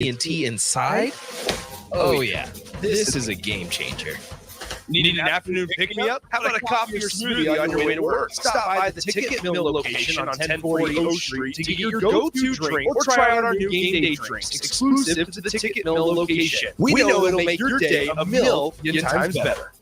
AT&T inside? Oh yeah, this is a game changer. Need an afternoon pick-me-up? How about a coffee or smoothie on your way to work? Stop by the Ticket Mill location on 1040 O Street to get your go-to drink or try out our new game day drinks exclusive to the Ticket Mill location. We know it'll make your day a million times better.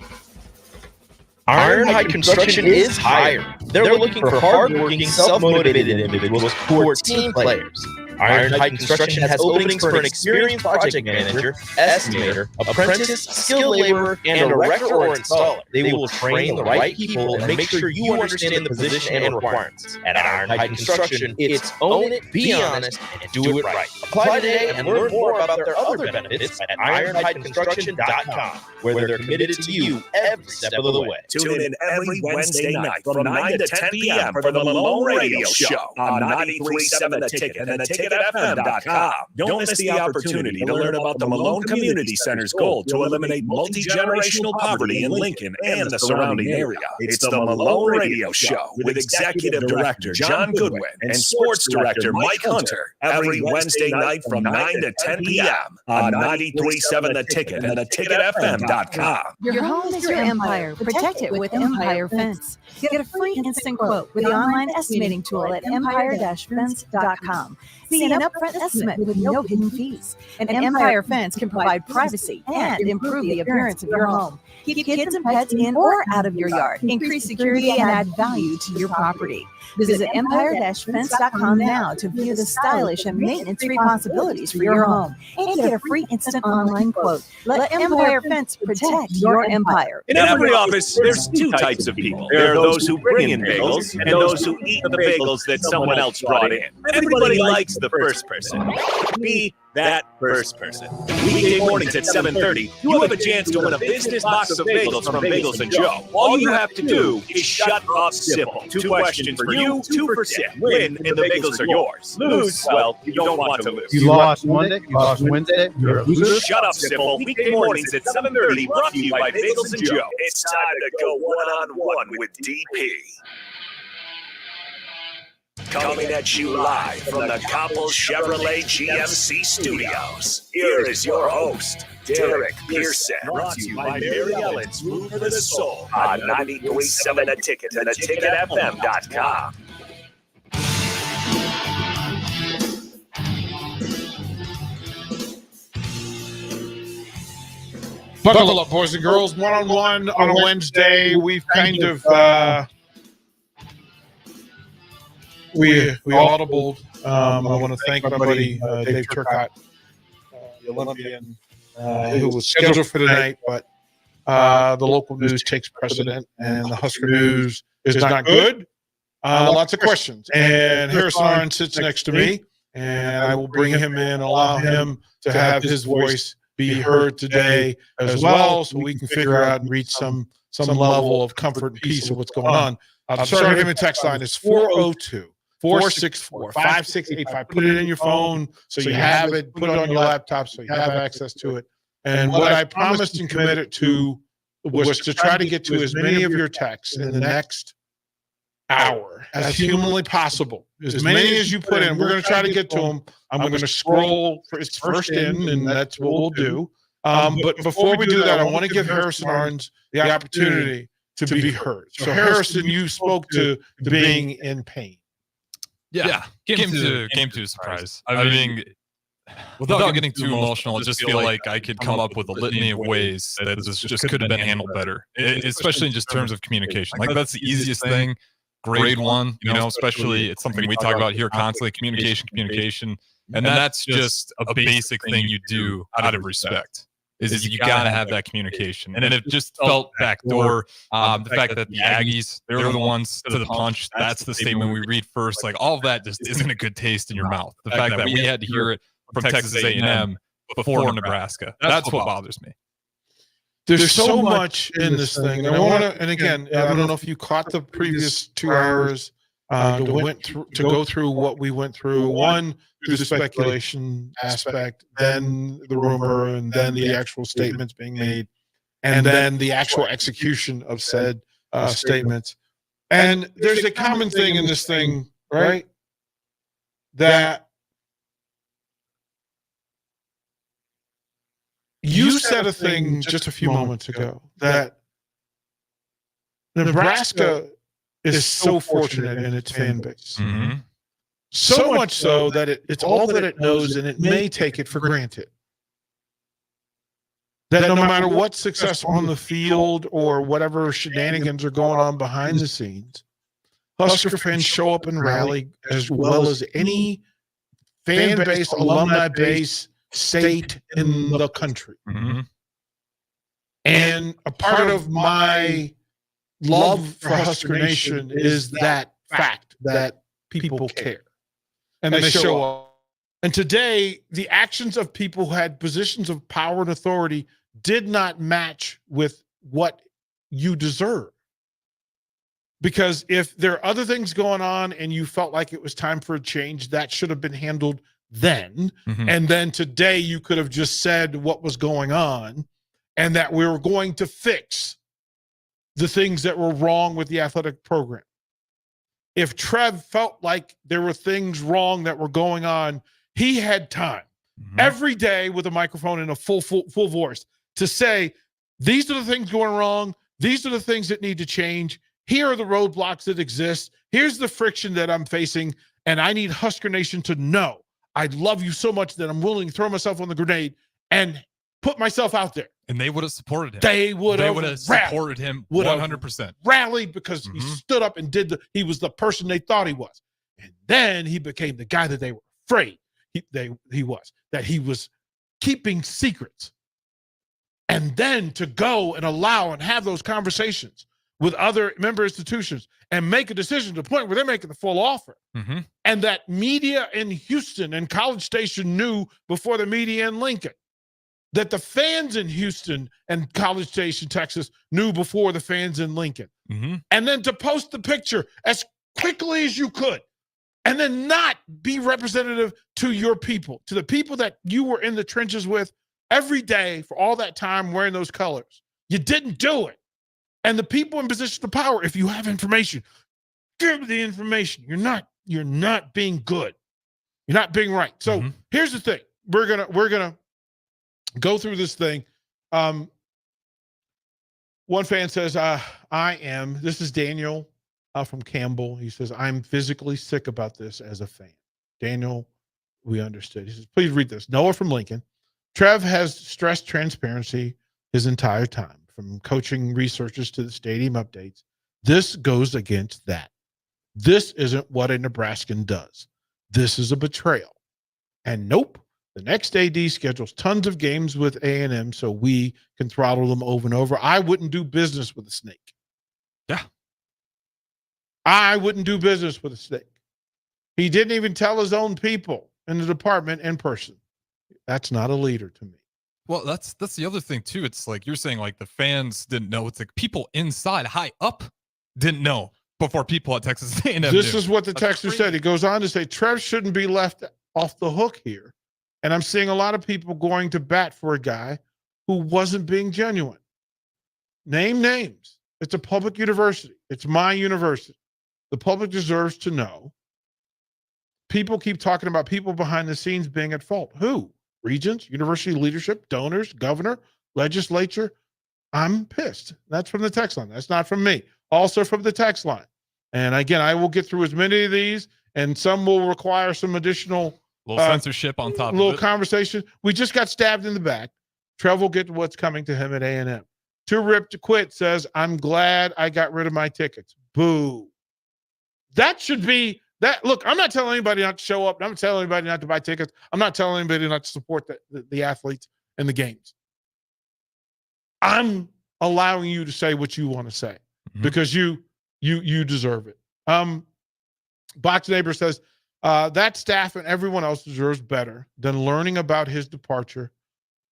Ironhide Construction is hiring. They're looking for hardworking, self-motivated individuals who are team players. Ironhide Construction has openings for an experienced project manager, estimator, apprentice, skilled laborer, and a erector or installer. They will train the right people and make sure you understand the position and requirements. At Ironhide Construction, it's own it, be honest, and do it right. Apply today and learn more about their other benefits at ironhideconstruction.com, where they're committed to you every step of the way. Tune in every Wednesday night from 9 to 10 p.m. for the Malone Radio Show on 93.7 The Ticket and theticketfm.com. Don't miss the opportunity to learn about the Malone Community Center's goal to eliminate multi-generational poverty in Lincoln and the surrounding area. It's the Malone Radio Show with Executive Director John Goodwin and Sports Director Mike Hunter every Wednesday night from 9 to 10 p.m. on 93.7 The Ticket and theticketfm.com. Your home is your empire. Protect it with Empire Fence. Get a free instant quote with the online estimating tool at empire-fence.com. See an upfront estimate with no hidden fees. An Empire Fence can provide privacy and improve the appearance of your home. Keep kids and pets in or out of your yard. Increase security and add value to your property. Visit empire-fence.com now to view the stylish and maintenance-free possibilities for your home and get a free instant online quote. Let Empire Fence protect your empire. In every office, there's two types of people. There are those who bring in bagels and those who eat the bagels that someone else brought in. Everybody likes the first person. Be that first person. Weekday mornings at 7:30, you have a chance to win a business box of bagels from Bagels and Joe. All you have to do is shut up, Sipple. 2 questions for you, 2 for Sip. Win, and the bagels are yours. Lose, well, you don't want to lose. You lost Monday, you lost Wednesday, you're a loser. Shut up, Sipple. Weekday mornings at 7:30, brought to you by Bagels and Joe. It's time to go one-on-one with DP. Coming at you live from the Coppel Chevrolet GMC studios. Here is your host, Derek Pearson. Brought to you by Mary Ellen's Food for the Soul on 93.7 The Ticket and theticketfm.com. Buckle up, boys and girls. One-on-one on a Wednesday. We've kind of we audibled. I want to thank my buddy Dave Turcotte, the Olympian, who was scheduled for tonight, but the local news takes precedent, and the Husker news is not good. Lots of questions, and Harrison Arn sits next to me, and I will bring him in, allow him to have his voice be heard today as well, so we can figure out and reach some level of comfort and peace of what's going on. Sorry, him a text line is 402-464-5685. Put it in your phone so you have it. Put it on your laptop so you have access to it. And what I promised and committed to was to try to get to as many of your texts in the next hour as humanly possible. As many as you put in, we're going to try to get to them. I'm going to scroll for its first in, and that's what we'll do. But before we do that, I want to give Harrison Arns the opportunity to be heard. So Harrison, you spoke to being in pain. Yeah. Came to a surprise. I mean, without getting too emotional, I just feel like I could come up with a litany of ways that this just could have been handled better, especially in just terms of communication. Like, that's the easiest thing. Grade 1, especially it's something we talk about here constantly, communication. And that's just a basic thing you do out of respect. Is you got to have that communication. And it just felt backdoor. The fact that the Aggies, they were the ones to the punch. That's the statement we read first. Like, all of that just isn't a good taste in your mouth. The fact that we had to hear it from Texas A&M before Nebraska. That's what bothers me. There's so much in this thing. And I want to, and again, I don't know if you caught the previous 2 hours to go through what we went through. One, through the speculation aspect, then the rumor, and then the actual statements being made, and then the actual execution of said statements. And there's a common thing in this thing, right? That You said a thing just a few moments ago that Nebraska is so fortunate in its fan base. Mm-hmm. So much so that it's all that it knows, and it may take it for granted. That no matter what success on the field or whatever shenanigans are going on behind the scenes, Husker fans show up and rally as well as any fan base, alumni base, state in the country. Mm-hmm. And a part of my love for Husker Nation is that fact that people care. And they show up. And today, the actions of people who had positions of power and authority did not match with what you deserve. Because if there are other things going on and you felt like it was time for a change, that should have been handled then. Mm-hmm. And then today you could have just said what was going on and that we were going to fix the things that were wrong with the athletic program. If Trev felt like there were things wrong that were going on, he had time every day with a microphone in a full voice to say, these are the things going wrong. These are the things that need to change. Here are the roadblocks that exist. Here's the friction that I'm facing. And I need Husker Nation to know I love you so much that I'm willing to throw myself on the grenade and put myself out there. And they would have supported him. They would have supported him 100%. Rallied because he stood up and he was the person they thought he was. And then he became the guy that they were afraid he was keeping secrets. And then to go and allow and have those conversations with other member institutions and make a decision to the point where they're making the full offer. Mm-hmm. And that media in Houston and College Station knew before the media in Lincoln. That the fans in Houston and College Station, Texas, knew before the fans in Lincoln. Mm-hmm. And then to post the picture as quickly as you could. And then not be representative to your people, to the people that you were in the trenches with every day for all that time wearing those colors. You didn't do it. And the people in position of power, if you have information, give the information. You're not being good. You're not being right. So here's the thing. We're gonna go through this thing. One fan says, this is Daniel from Campbell. He says, I'm physically sick about this as a fan. Daniel, we understood. He says, please read this. Noah from Lincoln. Trev has stressed transparency his entire time, from coaching researchers to the stadium updates. This goes against that. This isn't what a Nebraskan does. This is a betrayal. And nope, the next AD schedules tons of games with A&M so we can throttle them over and over. I wouldn't do business with a snake. Yeah. I wouldn't do business with a snake. He didn't even tell his own people in the department in person. That's not a leader to me. Well, that's the other thing too. It's like you're saying, like the fans didn't know. It's like people inside, high up, didn't know before people at Texas A&M This knew. is what the texter said. He goes on to say, Trev shouldn't be left off the hook here. And I'm seeing a lot of people going to bat for a guy who wasn't being genuine. Name names. It's a public university. It's my university. The public deserves to know. People keep talking about people behind the scenes being at fault. Who? Regents, university leadership, donors, governor, legislature. I'm pissed. That's from the text line. That's not from me. Also from the text line. And again, I will get through as many of these, and some will require some additional censorship on top of it. Conversation. We just got stabbed in the back. Trev will get to what's coming to him at A&M. Too Ripped to Quit says, I'm glad I got rid of my tickets. Boo. That should be that. Look, I'm not telling anybody not to show up. I'm not telling anybody not to buy tickets. I'm not telling anybody not to support the athletes and the games. I'm allowing you to say what you want to say because you deserve it. Box Neighbor says, that staff and everyone else deserves better than learning about his departure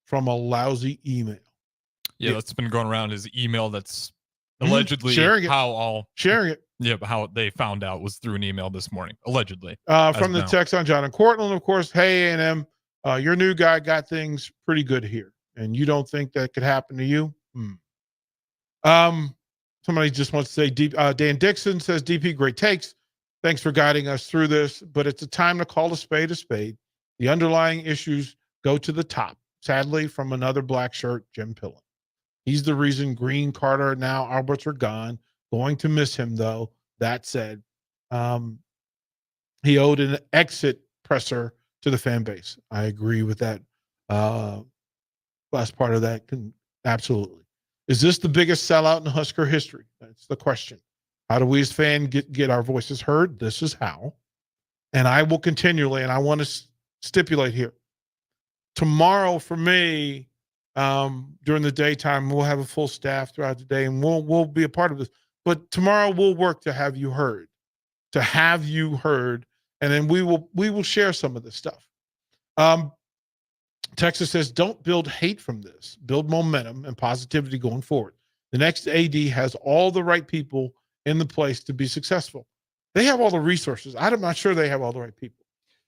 from a lousy email. Yeah, that's been going around his email. That's allegedly sharing it. Yeah, but how they found out was through an email this morning, allegedly. From the text on John and Cortland, of course. Hey, A&M, your new guy got things pretty good here, and you don't think that could happen to you? Somebody just wants to say, Dan Dixon says, DP, great takes. Thanks for guiding us through this, but it's a time to call a spade a spade. The underlying issues go to the top. sadly, from another black shirt, Jim Pillen. He's the reason Green, Carter, now Alberts are gone. Going to miss him, though. That said, he owed an exit presser to the fan base. I agree with that. Last part of that, absolutely. Is this the biggest sellout in Husker history? That's the question. How do we as fans get our voices heard? This is how. And I will continually, and I want to stipulate here. Tomorrow for me, during the daytime, we'll have a full staff throughout the day, and we'll be a part of this. But tomorrow we'll work to have you heard, and then we will share some of this stuff. Texas says, don't build hate from this. Build momentum and positivity going forward. The next AD has all the right people in the place to be successful. They have all the resources. I'm not sure they have all the right people.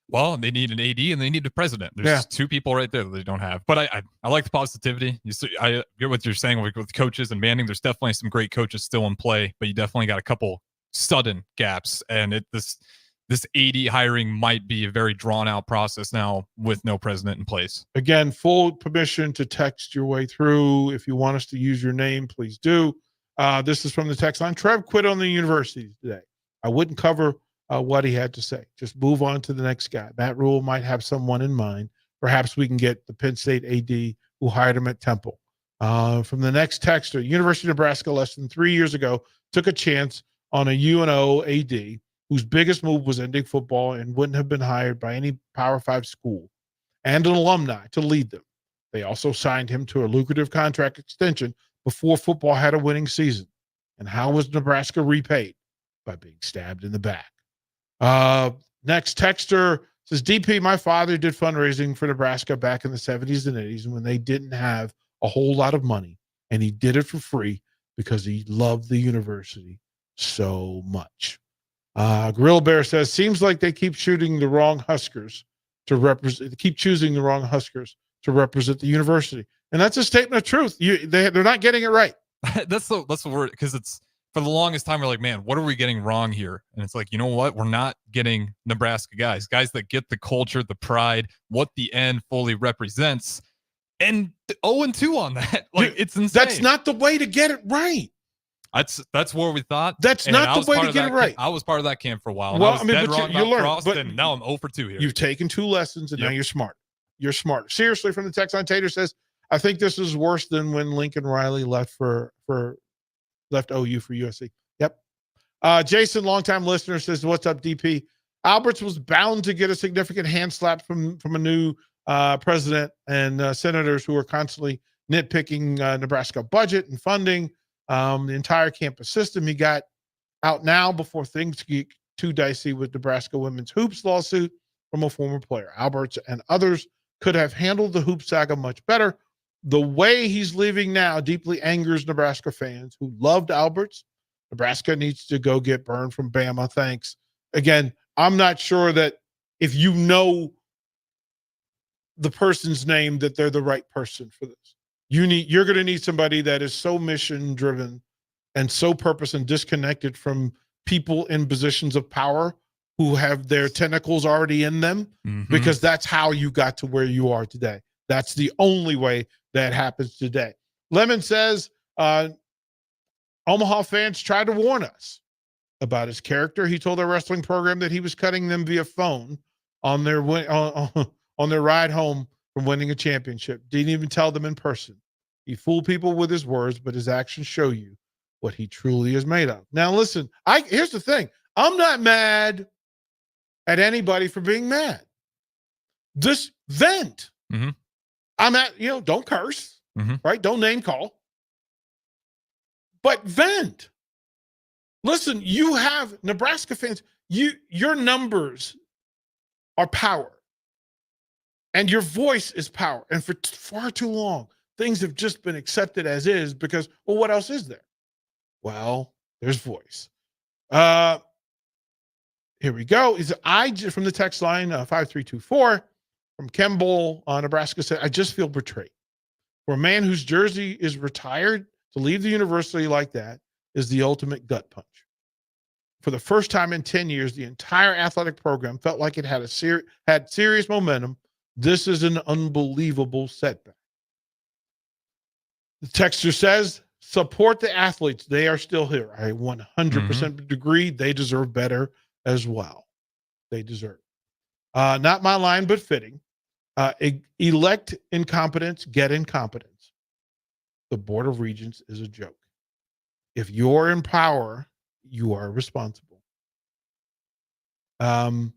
Well, they need an AD and they need a president. There's two people right there that they don't have. But I like the positivity. I get what you're saying with coaches and Manning. There's definitely some great coaches still in play, but you definitely got a couple sudden gaps. And this AD hiring might be a very drawn out process now with no president in place. Again, full permission to text your way through. If you want us to use your name, please do. This is from the text line. Trev quit on the university today. I wouldn't cover what he had to say. Just move on to the next guy. Matt Rule might have someone in mind. Perhaps we can get the Penn State AD who hired him at Temple. From the next texter, University of Nebraska less than 3 years ago took a chance on a UNO AD whose biggest move was ending football and wouldn't have been hired by any Power 5 school, and an alumni to lead them. They also signed him to a lucrative contract extension before football had a winning season. And how was Nebraska repaid? By being stabbed in the back. Next texter says, DP, my father did fundraising for Nebraska back in the 70s and 80s when they didn't have a whole lot of money, and he did it for free because he loved the university so much. Gorilla Bear says, seems like they keep choosing the wrong Huskers to represent the university. And that's a statement of truth. They're not getting it right. That's the word, because it's for the longest time we're like, man, what are we getting wrong here? And it's like, you know what? We're not getting Nebraska guys that get the culture, the pride, what the N fully represents, and 0-2 on that. Like, it's insane. That's not the way to get it right. That's where we thought. That's not the way to get it right. I was part of that camp for a while. Well, you learned. But and now I'm 0-2 here. You've taken 2 lessons, and now you're smart. You're smarter. Seriously, from the text on Tater says, I think this is worse than when Lincoln Riley left left OU for USC. Yep. Jason, longtime listener, says, what's up, DP? Alberts was bound to get a significant hand slap from a new president and senators who are constantly nitpicking Nebraska budget and funding. The entire campus system. He got out now before things get too dicey with Nebraska women's hoops lawsuit from a former player. Alberts and others could have handled the hoop saga much better. The way he's leaving now deeply angers Nebraska fans who loved Alberts. Nebraska needs to go get burned from Bama. Thanks. Again, I'm not sure that if you know the person's name that they're the right person for this. You're going to need somebody that is so mission driven and so purpose and disconnected from people in positions of power who have their tentacles already in them, because that's how you got to where you are today. That's the only way that happens today. Lemon says, Omaha fans tried to warn us about his character. He told our wrestling program that he was cutting them via phone on their ride home from winning a championship. Didn't even tell them in person. He fooled people with his words, but his actions show you what he truly is made of. Now, listen, here's the thing. I'm not mad at anybody for being mad. Just vent. I'm don't curse, right? Don't name call, but vent. Listen, you have Nebraska fans. Your numbers are power. And your voice is power. And for far too long, things have just been accepted as is because, well, what else is there? Well, there's voice. Here we go. From the text line 5324 from Kemble, Nebraska said, I just feel betrayed. For a man whose jersey is retired, to leave the university like that is the ultimate gut punch. For the first time in 10 years, the entire athletic program felt like it had serious momentum, This is an unbelievable setback. The texter says, support the athletes. They are still here. I 100% agree. They deserve better as well. They deserve. Not my line, but fitting. Elect incompetence, get incompetence. The Board of Regents is a joke. If you're in power, you are responsible. From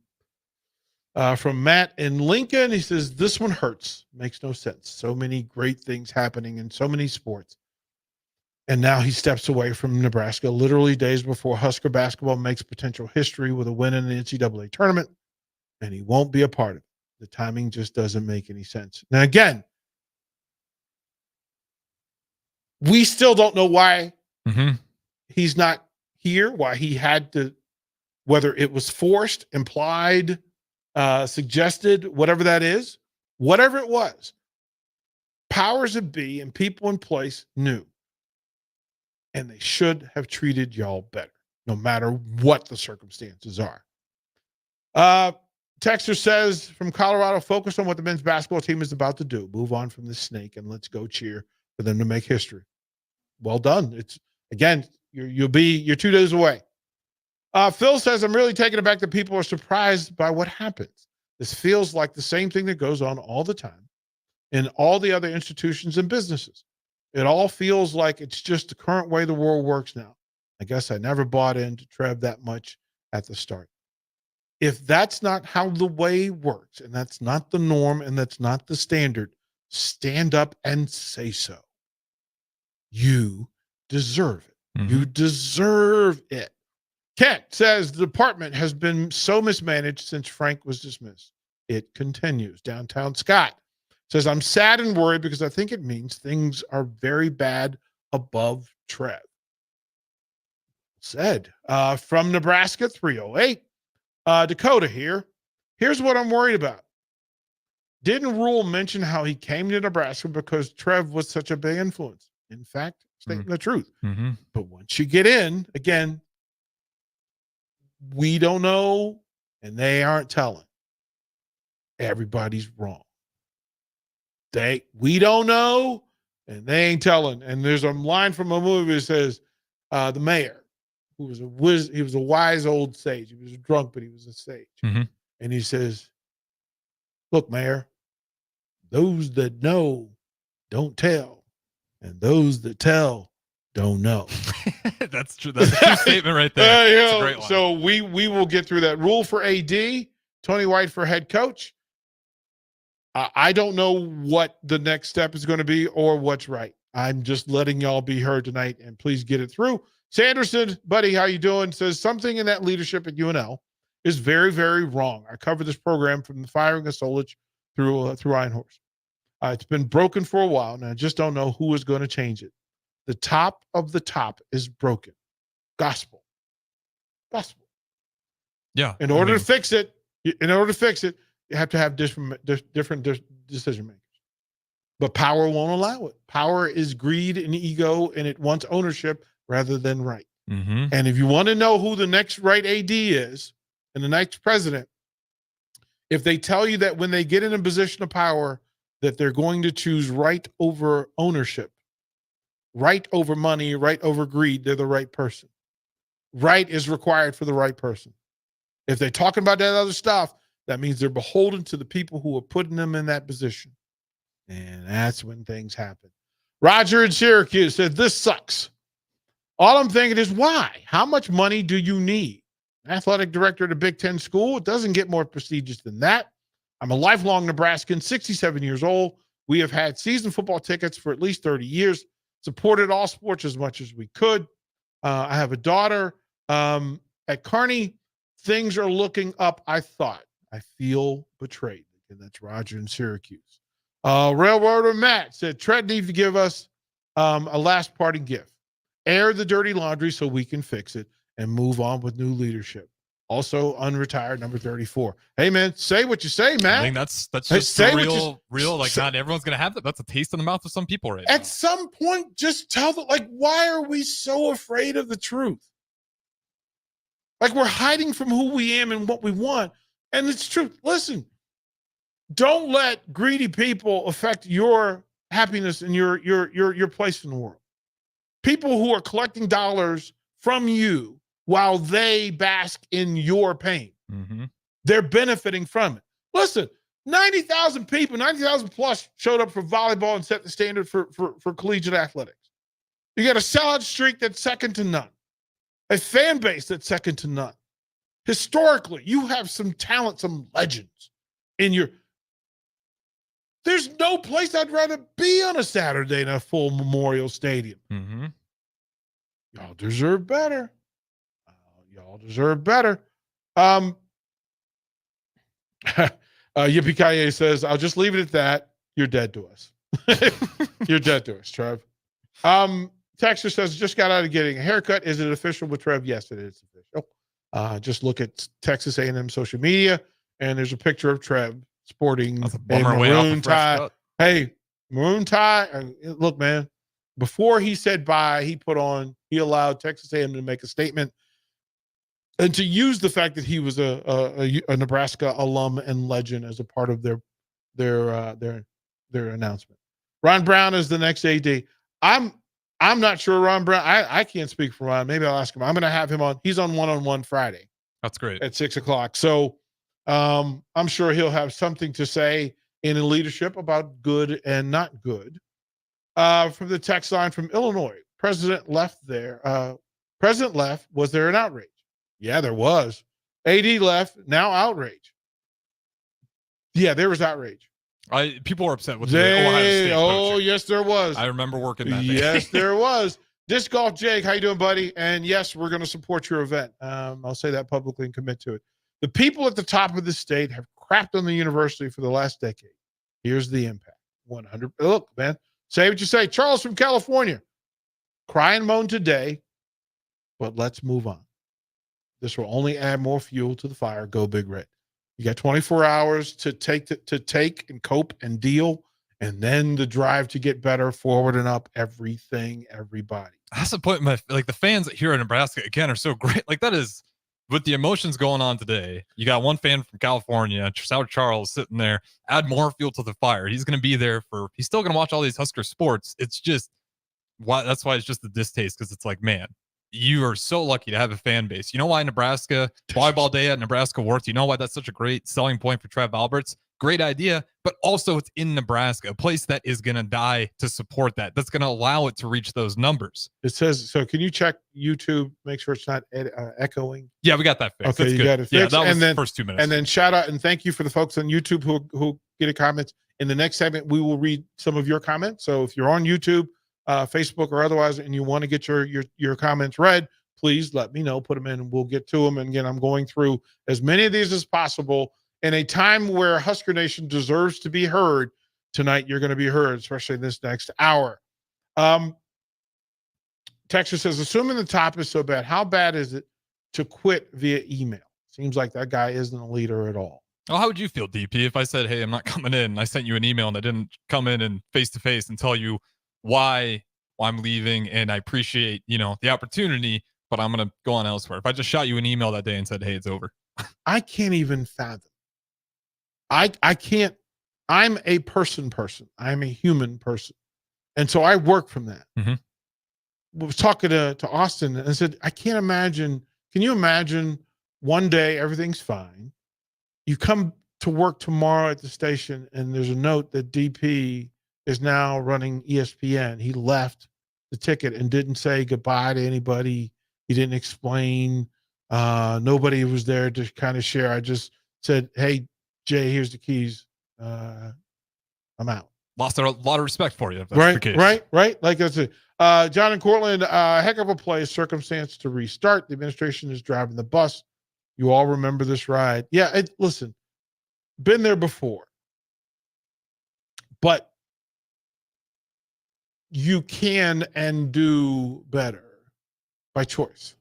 Matt in Lincoln, he says, this one hurts. Makes no sense. So many great things happening in so many sports. And now he steps away from Nebraska literally days before Husker basketball makes potential history with a win in the NCAA tournament, and he won't be a part of it. The timing just doesn't make any sense. Now, again, we still don't know why he's not here, why he had to, whether it was forced, implied, suggested, whatever that is, whatever it was, powers that be and people in place knew. And they should have treated y'all better, no matter what the circumstances are. Texter says from Colorado, focus on what the men's basketball team is about to do. Move on from the snake and let's go cheer for them to make history. Well done. It's again, you're 2 days away. Phil says, I'm really taken aback that people are surprised by what happens. This feels like the same thing that goes on all the time in all the other institutions and businesses. It all feels like it's just the current way the world works now. I guess I never bought into Trev that much at the start. If that's not how the way works, and that's not the norm, and that's not the standard, stand up and say so. You deserve it. You deserve it. Kent says the department has been so mismanaged since Frank was dismissed. It continues. Downtown Scott says, I'm sad and worried because I think it means things are very bad above Trev. Said. From Nebraska, 308. Dakota here. Here's what I'm worried about. Didn't Rule mention how he came to Nebraska because Trev was such a big influence? In fact, stating the truth. But once you get in, again, we don't know, and they aren't telling. Everybody's wrong. We don't know, and they ain't telling. And there's a line from a movie that says, the mayor, who was he was a wise old sage. He was drunk, but he was a sage. And he says, look, Mayor, those that know don't tell, and those that tell don't know. That's true. That's a true statement right there. That's a great line. So we will get through that. Rule for AD, Tony White for head coach. I don't know what the next step is going to be or what's right. I'm just letting y'all be heard tonight, and please get it through. Sanderson, buddy, how you doing? Says something in that leadership at UNL is very, very wrong. I covered this program from the firing of Solich through Einhorst. It's been broken for a while, and I just don't know who is going to change it. The top of the top is broken. Gospel. Yeah. In order to fix it, you have to have different decision makers. But power won't allow it. Power is greed and ego, and it wants ownership rather than right. And if you want to know who the next right AD is and the next president, if they tell you that when they get in a position of power that they're going to choose right over ownership, right over money, right over greed, they're the right person. Right is required for the right person. If they're talking about that other stuff, that means they're beholden to the people who are putting them in that position. And that's when things happen. Roger in Syracuse said, this sucks. All I'm thinking is why? How much money do you need? Athletic director at a Big Ten school, it doesn't get more prestigious than that. I'm a lifelong Nebraskan, 67 years old. We have had season football tickets for at least 30 years, supported all sports as much as we could. I have a daughter at Kearney. Things are looking up, I thought. I feel betrayed. And that's Roger in Syracuse. Railroader Matt said, Trev needs to give us a last parting gift. Air the dirty laundry so we can fix it and move on with new leadership. Also, unretired number 34. Hey, man, say what you say, man. I think that's just real. Like, not everyone's going to have that. That's a taste in the mouth of some people right now. At some point, just tell them, like, why are we so afraid of the truth? Like, we're hiding from who we am and what we want. And it's true. Listen, Don't let greedy people affect your happiness and your place in the world. People who are collecting dollars from you while they bask in your pain. Mm-hmm. They're benefiting from it. Listen, 90,000 people, 90,000 plus showed up for volleyball and set the standard for collegiate athletics. You got a sellout streak that's second to none, a fan base that's second to none. Historically, you have some talent, some legends in your. There's no place I'd rather be on a Saturday in a full Memorial Stadium. Mm-hmm. Y'all deserve better. Y'all deserve better. Yippee-ki-yay says, I'll just leave it at that. You're dead to us. You're dead to us, Trev. Texter says, just got out of getting a haircut. Is it official with Trev? Yes, it is official. Just look at Texas A&M social media, and there's a picture of Trev sporting a maroon tie. Hey, maroon tie. Look, man, before he said bye, he allowed Texas A&M to make a statement and to use the fact that he was a Nebraska alum and legend as a part of their announcement. Ron Brown is the next AD. I'm not sure Ron Brown. I can't speak for Ron. Maybe I'll ask him. I'm going to have him on. He's on one-on-one Friday. That's great. At 6:00. So I'm sure he'll have something to say in leadership about good and not good. From the text line from Illinois, President left there. President left. Was there an outrage? Yeah, there was. AD left. Now outrage. Yeah, there was outrage. People were upset with the Ohio State coaching. Yes, there was. I remember working that day. Yes, there was. Disc Golf Jake, how you doing, buddy? And yes, we're going to support your event. I'll say that publicly and commit to it. The people at the top of the state have crapped on the university for the last decade. Here's the impact. 100. Look, man, say what you say. Charles from California. Cry and moan today, but let's move on. This will only add more fuel to the fire. Go Big Red. You got 24 hours to take and cope and deal, and then the drive to get better, forward and up, everything, everybody. That's the point. Like the fans here in Nebraska again are so great. Like that is with the emotions going on today. You got one fan from California, South Charles, sitting there. Add more fuel to the fire. He's going to be there he's still going to watch all these Husker sports. It's just that's why it's just the distaste, because it's like, man, you are so lucky to have a fan base. You know why Nebraska Volleyball Day at Nebraska works? You know why that's such a great selling point for Trev Alberts? Great idea, but also it's in Nebraska, a place that is going to die to support that. That's going to allow it to reach those numbers. It says, so can you check YouTube, make sure it's not echoing? Yeah, we got that fixed. Okay, you got it fixed. Yeah, that was the first 2 minutes. And then shout out and thank you for the folks on YouTube who get a comment. In the next segment, we will read some of your comments. So if you're on YouTube, Facebook or otherwise, and you want to get your comments read, please let me know, put them in, and we'll get to them. And again, I'm going through as many of these as possible. In a time where Husker Nation deserves to be heard, tonight you're going to be heard, especially in this next hour. Texas says, assuming the top is so bad, how bad is it to quit via email? Seems like that guy isn't a leader at all. Oh, how would you feel, DP, if I said, hey, I'm not coming in, and I sent you an email and I didn't come in and face-to-face and tell you why I'm leaving, and I appreciate, the opportunity, but I'm going to go on elsewhere. If I just shot you an email that day and said, hey, it's over. I can't even fathom. I can't. I'm a person. I'm a human person. And so I work from that. Mm-hmm. I was talking to Austin and I said, I can't imagine. Can you imagine one day everything's fine? You come to work tomorrow at the station and there's a note that DP is now running ESPN. He left the ticket and didn't say goodbye to anybody. He didn't explain. Nobody was there to kind of share. I just said, hey, Jay, here's the keys. I'm out. Lost a lot of respect for you. If that's the case. Right. Like that's it. John and Cortland, heck of a play, circumstance to restart. The administration is driving the bus. You all remember this ride. Yeah, listen, been there before. But you can and do better by choice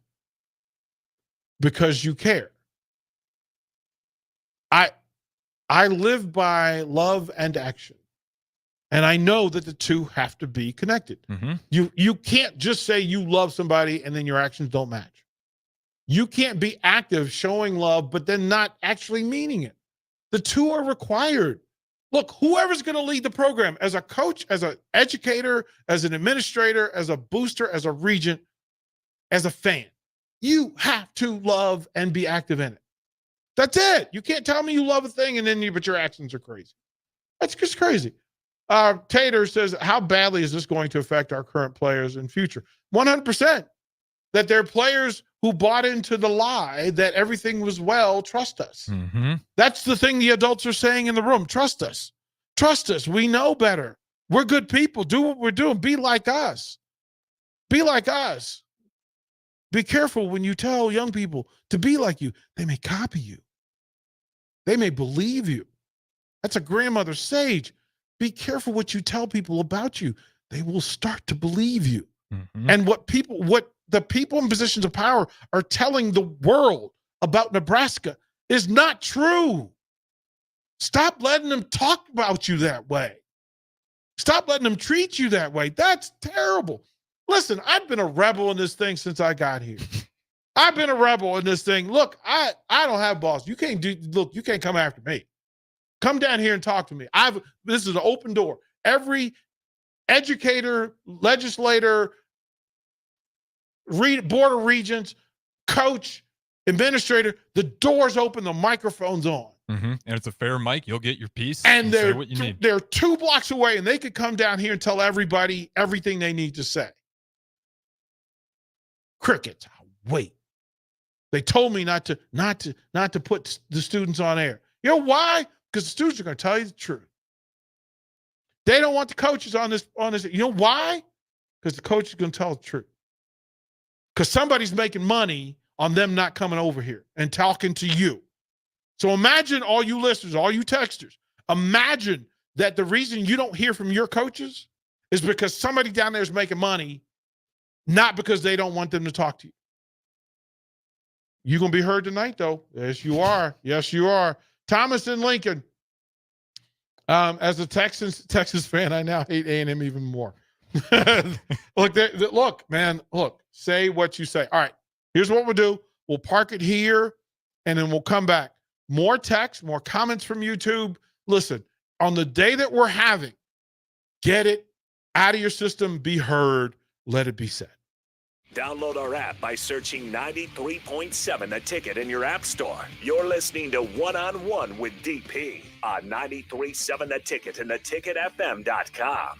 because you care. I live by love and action. And I know that the two have to be connected. Mm-hmm. You can't just say you love somebody and then your actions don't match. You can't be active showing love, but then not actually meaning it. The two are required. Look, whoever's going to lead the program, as a coach, as an educator, as an administrator, as a booster, as a regent, as a fan, you have to love and be active in it. That's it. You can't tell me you love a thing but your actions are crazy. That's just crazy. Tater says, how badly is this going to affect our current players in future? 100%. That they're players who bought into the lie that everything was well, trust us. Mm-hmm. That's the thing the adults are saying in the room. Trust us. Trust us. We know better. We're good people. Do what we're doing. Be like us. Be like us. Be careful when you tell young people to be like you. They may copy you. They may believe you. That's a grandmother sage. Be careful what you tell people about you. They will start to believe you. Mm-hmm. And what the people in positions of power are telling the world about Nebraska is not true. Stop letting them talk about you that way. Stop letting them treat you that way. That's terrible. Listen, I've been a rebel in this thing since I got here. I've been a rebel in this thing. Look, I don't have boss. You can't come after me. Come down here and talk to me. This is an open door. Every educator, legislator, board of regents, coach, administrator, the door's open, the microphone's on. Mm-hmm. And it's a fair mic. You'll get your piece and say what you need. They're 2 blocks away, and they could come down here and tell everybody everything they need to say. Crickets. Wait. They told me not to put the students on air. You know why? Because the students are going to tell you the truth. They don't want the coaches on this. You know why? Because the coach is going to tell the truth. Because somebody's making money on them not coming over here and talking to you. So imagine, all you listeners, all you texters, imagine that the reason you don't hear from your coaches is because somebody down there is making money, not because they don't want them to talk to you. You're going to be heard tonight, though. Yes, you are. Yes, you are. Thomas in Lincoln. As a Texas fan, I now hate A&M even more. Look, man, say what you say. All right, here's what we'll do. We'll park it here, and then we'll come back. More text, more comments from YouTube. Listen, on the day that we're having, get it out of your system, be heard, let it be said. Download our app by searching 93.7 The Ticket in your app store. You're listening to One-on-One with DP on 93.7 The Ticket and theticketfm.com.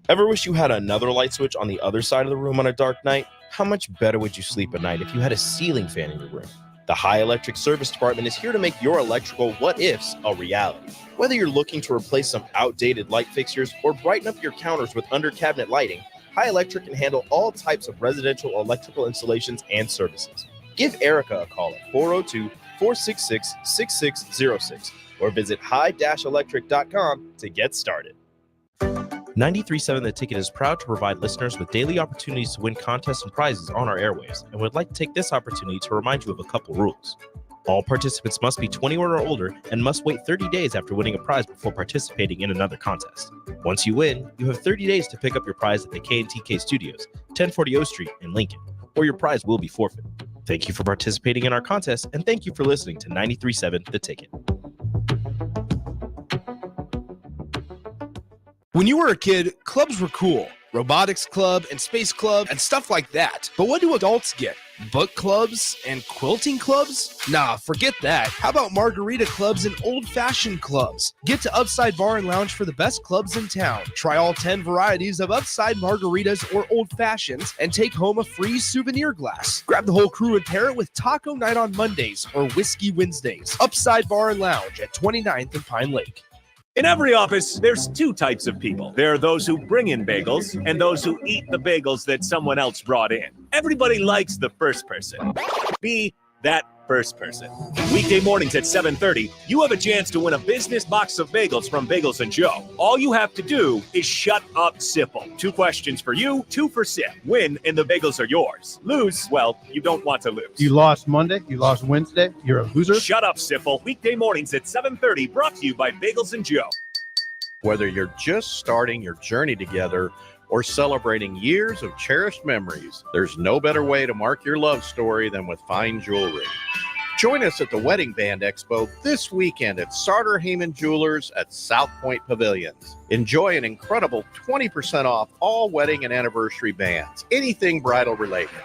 Ever wish you had another light switch on the other side of the room on a dark night? How much better would you sleep at night if you had a ceiling fan in your room? The High Electric Service Department is here to make your electrical what-ifs a reality. Whether you're looking to replace some outdated light fixtures or brighten up your counters with under-cabinet lighting, High Electric can handle all types of residential electrical installations and services. Give Erica a call at 402-466-6606 or visit high-electric.com to get started. 93.7 The Ticket is proud to provide listeners with daily opportunities to win contests and prizes on our airwaves, and would like to take this opportunity to remind you of a couple rules. All participants must be 21 or older and must wait 30 days after winning a prize before participating in another contest. Once you win, you have 30 days to pick up your prize at the K&TK Studios, 1040 O Street in Lincoln, or your prize will be forfeit. Thank you for participating in our contest, and thank you for listening to 93.7 The Ticket. When you were a kid, clubs were cool. Robotics club and space club and stuff like that. But what do adults get? Book clubs and quilting clubs? Nah, forget that. How about margarita clubs and old-fashioned clubs? Get to Upside Bar and Lounge for the best clubs in town. Try all 10 varieties of Upside margaritas or old fashions and take home a free souvenir glass. Grab the whole crew and pair it with taco night on Mondays or whiskey Wednesdays. Upside Bar and Lounge at 29th and Pine Lake. In every office, there's 2 types of people. There are those who bring in bagels and those who eat the bagels that someone else brought in. Everybody likes the first person. Be that first person. Weekday mornings at 7:30, you have a chance to win a business box of bagels from Bagels & Joe. All you have to do is shut up, Sipple. 2 questions for you, 2 for Sip. Win, and the bagels are yours. Lose, well, you don't want to lose. You lost Monday, you lost Wednesday, you're a loser. Shut up, Sipple. Weekday mornings at 7:30, brought to you by Bagels & Joe. Whether you're just starting your journey together or celebrating years of cherished memories, there's no better way to mark your love story than with fine jewelry. Join us at the Wedding Band Expo this weekend at Sartor Heyman Jewelers at South Point Pavilions. Enjoy an incredible 20% off all wedding and anniversary bands, anything bridal related.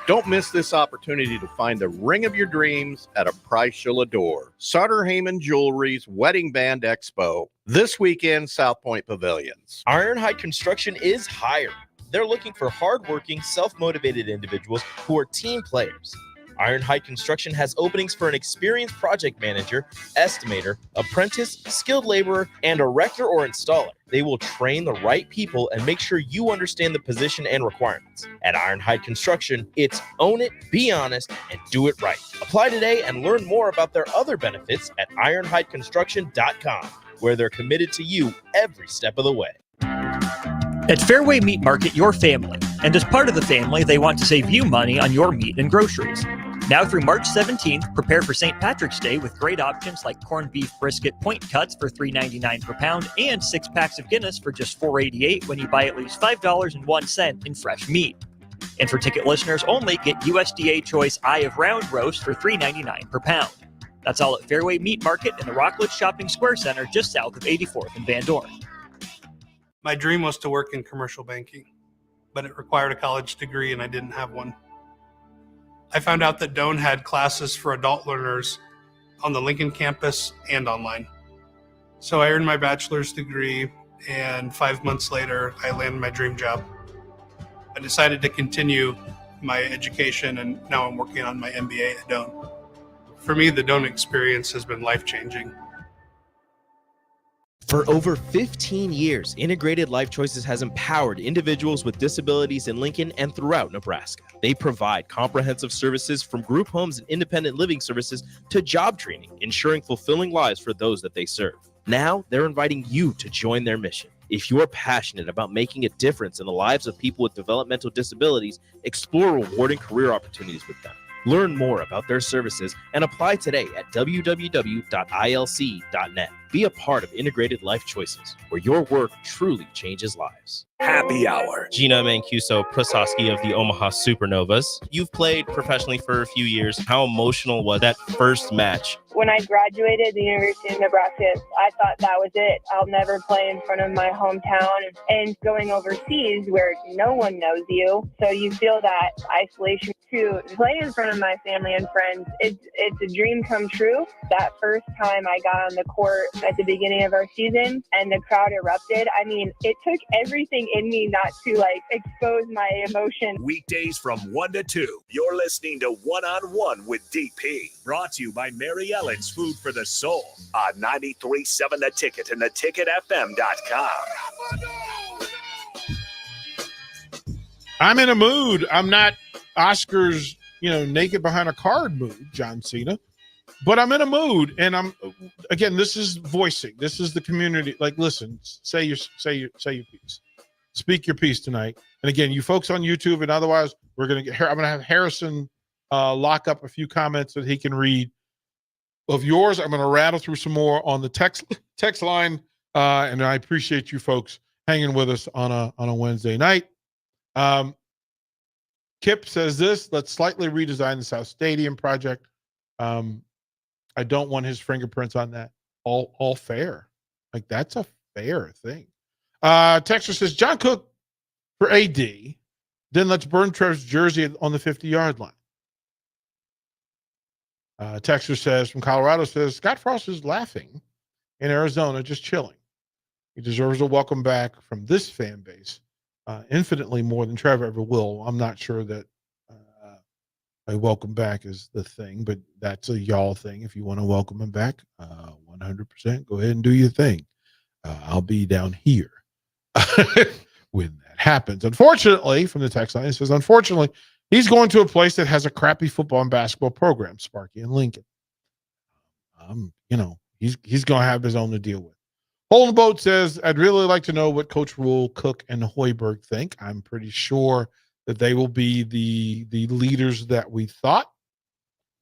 Don't miss this opportunity to find the ring of your dreams at a price you'll adore. Sartor Heyman Jewelry's Wedding Band Expo this weekend, South Point Pavilions. Ironhide Construction is hiring. They're looking for hardworking, self-motivated individuals who are team players. Ironhide Construction has openings for an experienced project manager, estimator, apprentice, skilled laborer, and erector or installer. They will train the right people and make sure you understand the position and requirements. At Ironhide Construction, it's own it, be honest, and do it right. Apply today and learn more about their other benefits at ironhideconstruction.com, where they're committed to you every step of the way. At Fairway Meat Market, your family. And as part of the family, they want to save you money on your meat and groceries. Now through March 17th, prepare for St. Patrick's Day with great options like corned beef brisket point cuts for $3.99 per pound and 6 packs of Guinness for just $4.88 when you buy at least $5.01 in fresh meat. And for ticket listeners only, get USDA Choice Eye of Round roast for $3.99 per pound. That's all at Fairway Meat Market in the Rockledge Shopping Square Center just south of 84th and Van Dorn. My dream was to work in commercial banking, but it required a college degree and I didn't have one. I found out that Doane had classes for adult learners on the Lincoln campus and online. So I earned my bachelor's degree, and 5 months later, I landed my dream job. I decided to continue my education, and now I'm working on my MBA at Doane. For me, the Doane experience has been life-changing. For over 15 years, Integrated Life Choices has empowered individuals with disabilities in Lincoln and throughout Nebraska. They provide comprehensive services from group homes and independent living services to job training, ensuring fulfilling lives for those that they serve. Now, they're inviting you to join their mission. If you're passionate about making a difference in the lives of people with developmental disabilities, explore rewarding career opportunities with them. Learn more about their services and apply today at www.ilc.net. Be a part of Integrated Life Choices, where your work truly changes lives. Happy Hour. Gina Mancuso-Prasowski of the Omaha Supernovas. You've played professionally for a few years. How emotional was that first match? When I graduated the University of Nebraska, I thought that was it. I'll never play in front of my hometown. And going overseas where no one knows you, so you feel that isolation. To play in front of my family and friends, it's a dream come true. That first time I got on the court at the beginning of our season and the crowd erupted, I mean, it took everything in me not to expose my emotion. Weekdays from 1 to 2, you're listening to One on One with DP. Brought to you by Mary Ellen's Food for the Soul on 93.7 The Ticket and theticketfm.com. I'm in a mood. I'm not Oscar's, naked behind a card mood, John Cena. But I'm in a mood, and this is voicing. This is the community. Listen, say your piece. Speak your piece tonight. And again, you folks on YouTube and otherwise, I'm going to have Harrison lock up a few comments that he can read of yours. I'm going to rattle through some more on the text line, and I appreciate you folks hanging with us on a Wednesday night. Kip says this: let's slightly redesign the South Stadium project. I don't want his fingerprints on that. All fair. That's a fair thing. Texter says John Cook for AD. Then let's burn Trev's jersey on the 50-yard line. Texter says from Colorado says Scott Frost is laughing in Arizona, just chilling. He deserves a welcome back from this fan base. Infinitely more than Trevor ever will. I'm not sure that a welcome back is the thing, but that's a y'all thing. If you want to welcome him back, 100%, go ahead and do your thing. I'll be down here when that happens. Unfortunately, from the text line, it says, unfortunately, he's going to a place that has a crappy football and basketball program, Sparky and Lincoln. He's going to have his own to deal with. Holden Boat says, I'd really like to know what Coach Rule, Cook, and Hoiberg think. I'm pretty sure that they will be the leaders that we thought,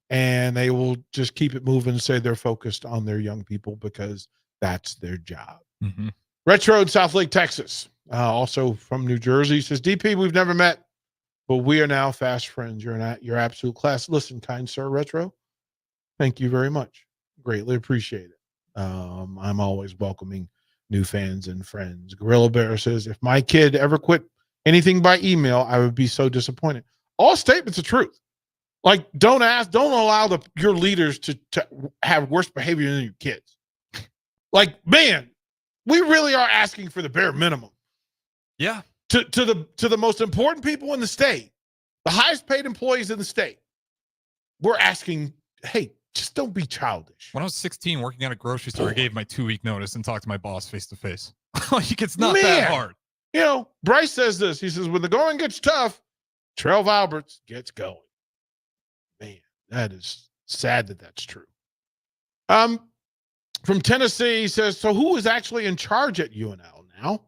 and they will just keep it moving and say they're focused on their young people because that's their job. Mm-hmm. Retro in South Lake, Texas, also from New Jersey, says, DP, we've never met, but we are now fast friends. You're your absolute class. Listen, kind sir, Retro, Thank you very much. Greatly appreciate it. I'm always welcoming new fans and friends. Gorilla Bear says, if my kid ever quit anything by email, I would be so disappointed. All statements of truth. Like, don't allow your leaders to have worse behavior than your kids. Like, man, we really are asking for the bare minimum. Yeah. To the most important people in the state, the highest paid employees in the state, we're asking, hey, just don't be childish. When I was 16 working at a grocery store, I gave my 2-week notice and talked to my boss face to face. Like, it's not that hard. You know, Bryce says this. He says, when the going gets tough, Trev Alberts gets going. Man, that is sad that that's true. From Tennessee, he says, so who is actually in charge at UNL now?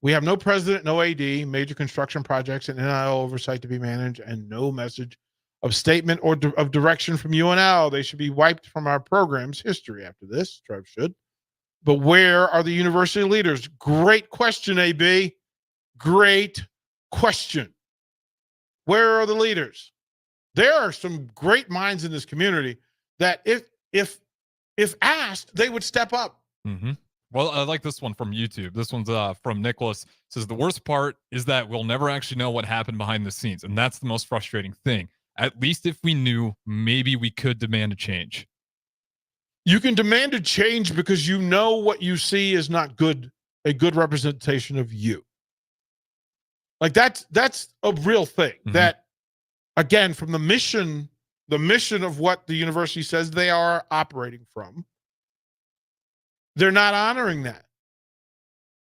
We have no president, no AD, major construction projects and NIL oversight to be managed, and no message of statement or of direction from UNL. They should be wiped from our program's history after this. Trev should. But where are the university leaders? Great question, AB. Great question. Where are the leaders? There are some great minds in this community that if asked, they would step up. Mm-hmm. Well, I like this one from YouTube. This one's from Nicholas. It says, the worst part is that we'll never actually know what happened behind the scenes. And that's the most frustrating thing. At least if we knew, maybe we could demand a change. You can demand a change because you know what you see is not good, a good representation of you. Like that's a real thing. Mm-hmm. That, again, from the mission of what the university says they are operating from, they're not honoring that.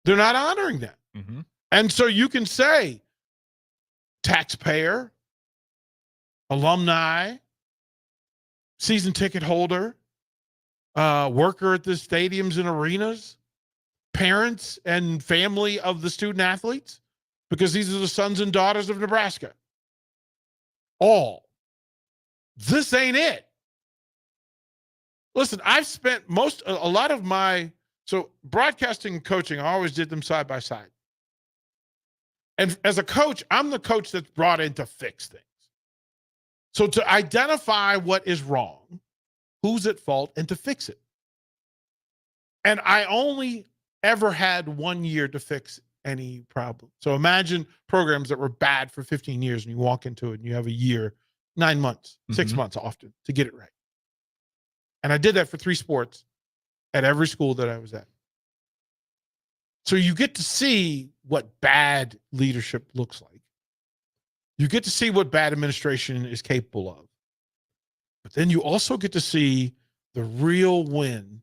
They're not honoring that. Mm-hmm. And so you can say, taxpayer, alumni, season ticket holder, worker at the stadiums and arenas, parents and family of the student athletes, because these are the sons and daughters of Nebraska. All. This ain't it. Listen, I've spent a lot of my, so broadcasting and coaching, I always did them side by side. And as a coach, I'm the coach that's brought in to fix things. So to identify what is wrong, who's at fault, and to fix it. And I only ever had 1 year to fix any problem. So imagine programs that were bad for 15 years and you walk into it and you have a year, 9 months, 6 months often to get it right. And I did that for 3 sports at every school that I was at. So you get to see what bad leadership looks like. You get to see what bad administration is capable of. But then you also get to see the real win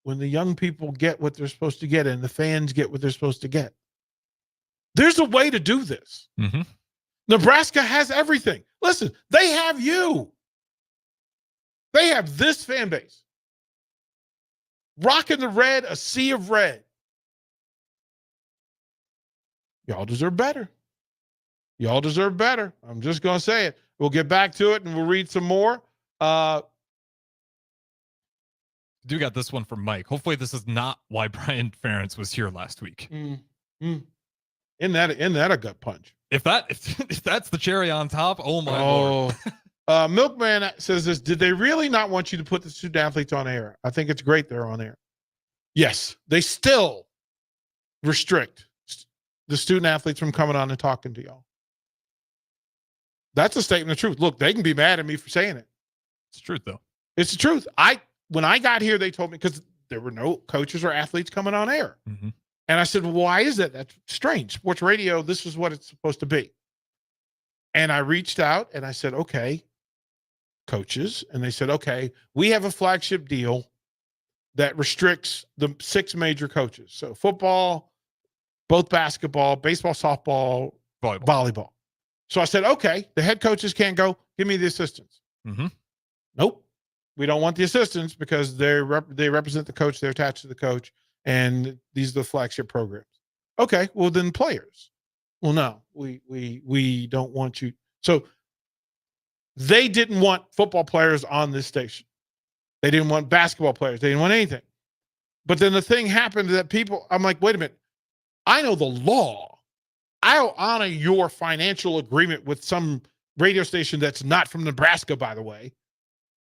when the young people get what they're supposed to get and the fans get what they're supposed to get. There's a way to do this. Mm-hmm. Nebraska has everything. Listen, they have you. They have this fan base. Rocking the red, a sea of red. Y'all deserve better. Y'all deserve better. I'm just going to say it. We'll get back to it and we'll read some more. Do got this one from Mike. Hopefully this is not why Brian Ferentz was here last week. Isn't that a gut punch? If that's the cherry on top, oh my Lord. Milkman says this, did they really not want you to put the student athletes on air? I think it's great they're on air. Yes, they still restrict the student athletes from coming on and talking to y'all. That's a statement of truth. Look, they can be mad at me for saying it. It's the truth, though. It's the truth. When I got here, they told me, because there were no coaches or athletes coming on air. Mm-hmm. And I said, well, why is that? That's strange. Sports radio, this is what it's supposed to be. And I reached out and I said, okay, coaches. And they said, okay, we have a flagship deal that restricts the 6 major coaches. So football, both basketball, baseball, softball, volleyball. So I said, okay, the head coaches can't go. Give me the assistants. Mm-hmm. Nope. We don't want the assistants because they represent the coach. They're attached to the coach. And these are the flagship programs. Okay, well then players. Well, no, we don't want you. So they didn't want football players on this station. They didn't want basketball players. They didn't want anything. But then the thing happened that I'm like, wait a minute. I know the law. I'll honor your financial agreement with some radio station that's not from Nebraska, by the way.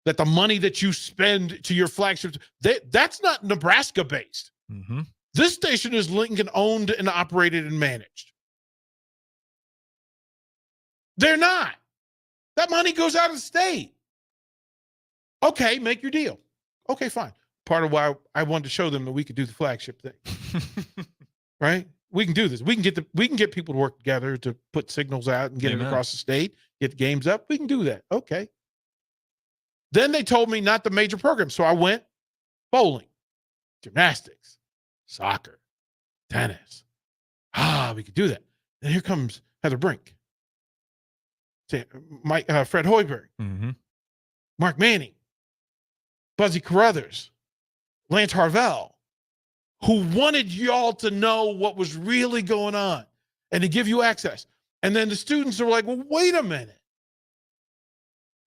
that the money that you spend to your flagships, that's not Nebraska based. Mm-hmm. This station is Lincoln owned and operated and managed. They're not. That money goes out of the state. Okay, make your deal. Okay, fine. Part of why I wanted to show them that we could do the flagship thing. Right? We can do this. We can get people to work together to put signals out and get it across the state, get the games up. We can do that. Okay. Then they told me not the major program. So I went bowling, gymnastics, soccer, tennis. We could do that. And here comes Heather Brink. Fred Hoiberg, mm-hmm. Mark Manning, Buzzy Carruthers, Lance Harvell, who wanted y'all to know what was really going on and to give you access. And then the students are like, well, wait a minute.